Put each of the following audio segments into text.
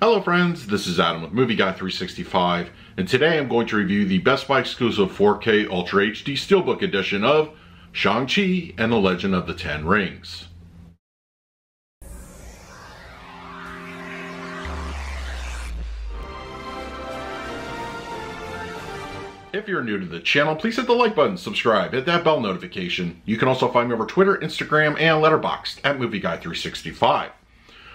Hello friends, this is Adam with Movie Guy 365, and today I'm going to review the Best Buy exclusive 4K Ultra HD Steelbook edition of Shang-Chi and the Legend of the Ten Rings. If you're new to the channel, please hit the like button, subscribe, hit that bell notification. You can also find me over Twitter, Instagram, and Letterboxd at Movie Guy 365.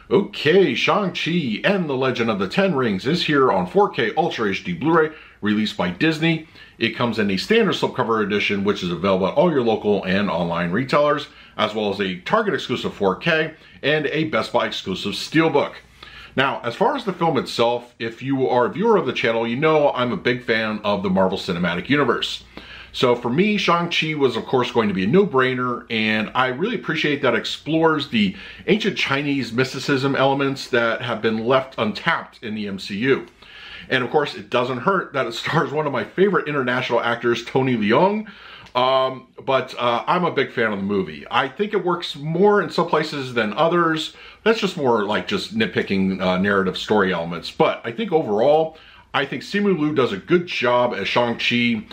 Okay, Shang-Chi and the Legend of the Ten Rings is here on 4K Ultra HD Blu-ray, released by Disney. It comes in a standard slipcover edition, which is available at all your local and online retailers, as well as a Target exclusive 4K and a Best Buy exclusive Steelbook. Now, as far as the film itself, if you are a viewer of the channel, you know I'm a big fan of the Marvel Cinematic Universe. So for me, Shang-Chi was of course going to be a no-brainer, and I really appreciate that it explores the ancient Chinese mysticism elements that have been left untapped in the MCU. And of course, it doesn't hurt that it stars one of my favorite international actors, Tony Leung. But I'm a big fan of the movie. I think it works more in some places than others. That's just more like just nitpicking narrative story elements. But I think overall, I think Simu Liu does a good job as Shang-Chi.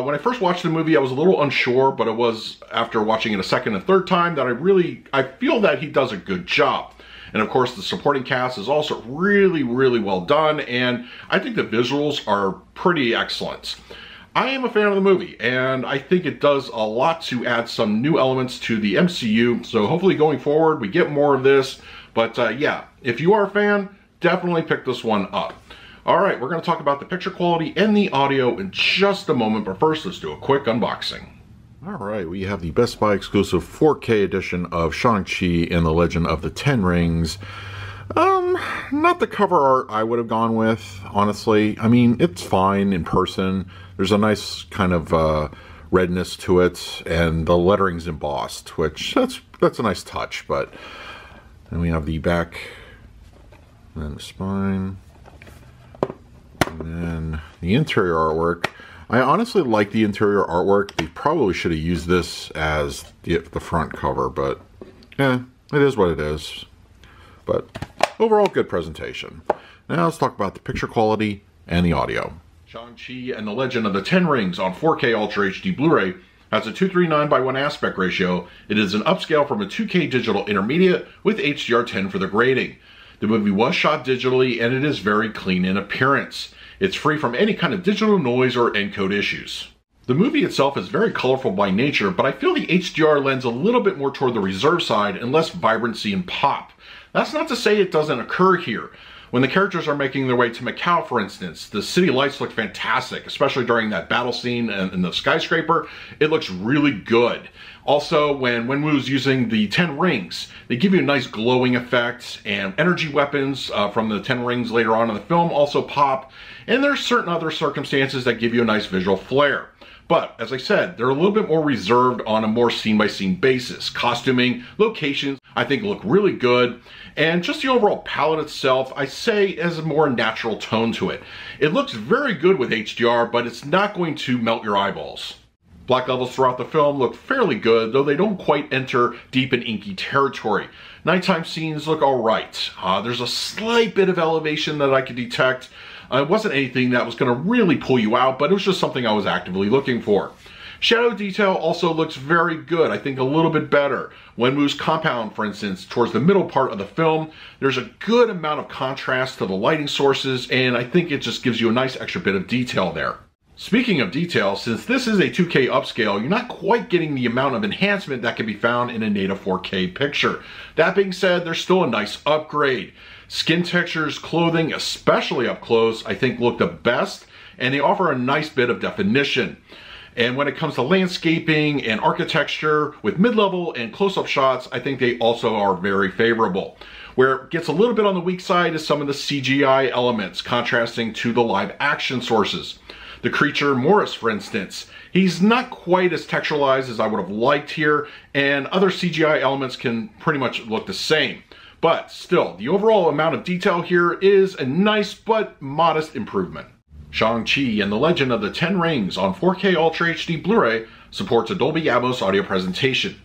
When I first watched the movie, I was a little unsure, but it was after watching it a second and third time that I feel that he does a good job. And of course, the supporting cast is also really, really well done, and I think the visuals are pretty excellent. I am a fan of the movie, and I think it does a lot to add some new elements to the MCU, so hopefully going forward we get more of this. But yeah, if you are a fan, definitely pick this one up. Alright, we're going to talk about the picture quality and the audio in just a moment, but first let's do a quick unboxing. Alright, we have the Best Buy exclusive 4K edition of Shang-Chi and the Legend of the Ten Rings. Not the cover art I would have gone with, honestly. I mean, it's fine in person. There's a nice kind of redness to it, and the lettering's embossed, which that's a nice touch. But then we have the back, and then the spine, and then the interior artwork. I honestly like the interior artwork. They probably should have used this as the front cover, but yeah, it is what it is. But overall, good presentation. Now let's talk about the picture quality and the audio. Shang-Chi and the Legend of the Ten Rings on 4K Ultra HD Blu-ray has a 239:1 aspect ratio. It is an upscale from a 2K digital intermediate with HDR10 for the grading. The movie was shot digitally, and it is very clean in appearance. It's free from any kind of digital noise or encode issues. The movie itself is very colorful by nature, but I feel the HDR lends a little bit more toward the reserve side and less vibrancy and pop. That's not to say it doesn't occur here. When the characters are making their way to Macau, for instance, the city lights look fantastic, especially during that battle scene in the skyscraper. It looks really good. Also, when Wenwu's using the Ten Rings, they give you a nice glowing effect, and energy weapons from the Ten Rings later on in the film also pop, and there's certain other circumstances that give you a nice visual flair. But, as I said, they're a little bit more reserved on a more scene-by-scene basis. Costuming, locations, I think look really good. And just the overall palette itself, I say, has a more natural tone to it. It looks very good with HDR, but it's not going to melt your eyeballs. Black levels throughout the film look fairly good, though they don't quite enter deep and inky territory. Nighttime scenes look alright. There's a slight bit of elevation that I could detect. It wasn't anything that was going to really pull you out, but it was just something I was actively looking for. Shadow detail also looks very good, I think a little bit better. Wenwu's compound, for instance, towards the middle part of the film, there's a good amount of contrast to the lighting sources, and I think it just gives you a nice extra bit of detail there. Speaking of detail, since this is a 2K upscale, you're not quite getting the amount of enhancement that can be found in a native 4K picture. That being said, there's still a nice upgrade. Skin textures, clothing, especially up close, I think look the best, and they offer a nice bit of definition. And when it comes to landscaping and architecture with mid-level and close-up shots, I think they also are very favorable. Where it gets a little bit on the weak side is some of the CGI elements, contrasting to the live action sources. The creature Morris, for instance, he's not quite as texturalized as I would have liked here, and other CGI elements can pretty much look the same. But still, the overall amount of detail here is a nice but modest improvement. Shang-Chi and the Legend of the Ten Rings on 4K Ultra HD Blu-ray supports a Dolby Atmos audio presentation.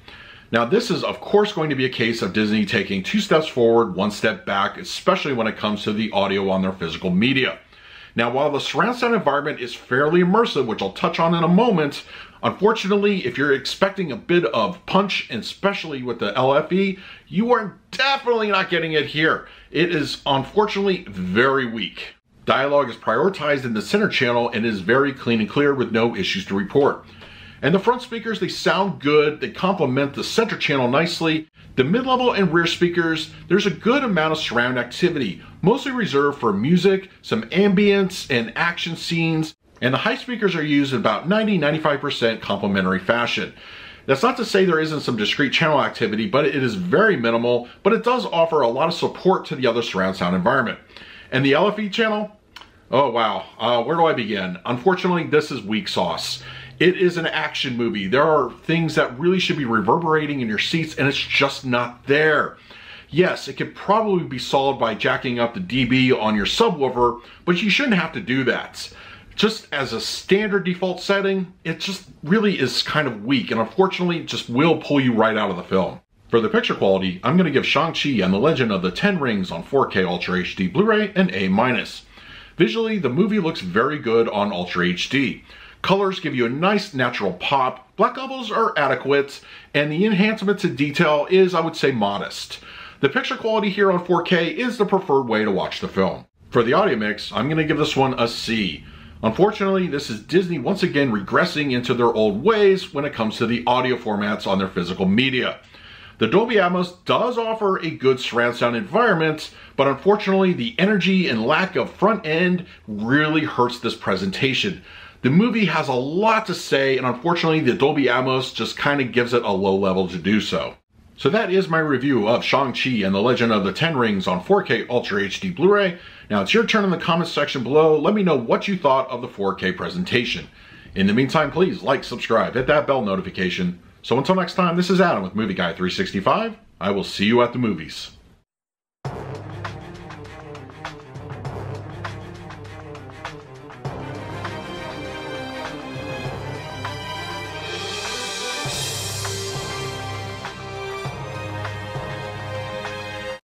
Now, this is of course going to be a case of Disney taking 2 steps forward, 1 step back, especially when it comes to the audio on their physical media. Now, while the surround sound environment is fairly immersive, which I'll touch on in a moment, unfortunately, if you're expecting a bit of punch, and especially with the LFE, you are definitely not getting it here. It is unfortunately very weak. Dialogue is prioritized in the center channel and is very clean and clear with no issues to report. And the front speakers, they sound good, they complement the center channel nicely. The mid-level and rear speakers, there's a good amount of surround activity, mostly reserved for music, some ambience, and action scenes. And the high speakers are used in about 90-95% complementary fashion. That's not to say there isn't some discrete channel activity, but it is very minimal, but it does offer a lot of support to the other surround sound environment. And the LFE channel? Oh wow, where do I begin? Unfortunately, this is weak sauce. It is an action movie. There are things that really should be reverberating in your seats, and it's just not there. Yes, it could probably be solved by jacking up the dB on your subwoofer, but you shouldn't have to do that. Just as a standard default setting, it just really is kind of weak, and unfortunately just will pull you right out of the film. For the picture quality, I'm going to give Shang-Chi and the Legend of the Ten Rings on 4K Ultra HD Blu-ray an A-. Visually, the movie looks very good on Ultra HD. Colors give you a nice natural pop, black levels are adequate, and the enhancement to detail is, I would say, modest. The picture quality here on 4K is the preferred way to watch the film. For the audio mix, I'm going to give this one a C. Unfortunately, this is Disney once again regressing into their old ways when it comes to the audio formats on their physical media. The Dolby Atmos does offer a good surround sound environment, but unfortunately the energy and lack of front end really hurts this presentation. The movie has a lot to say, and unfortunately the Dolby Atmos just kind of gives it a low level to do so. So that is my review of Shang-Chi and the Legend of the Ten Rings on 4K Ultra HD Blu-ray. Now it's your turn in the comments section below. Let me know what you thought of the 4K presentation. In the meantime, please like, subscribe, hit that bell notification. So until next time, this is Adam with Movie Guy 365. I will see you at the movies.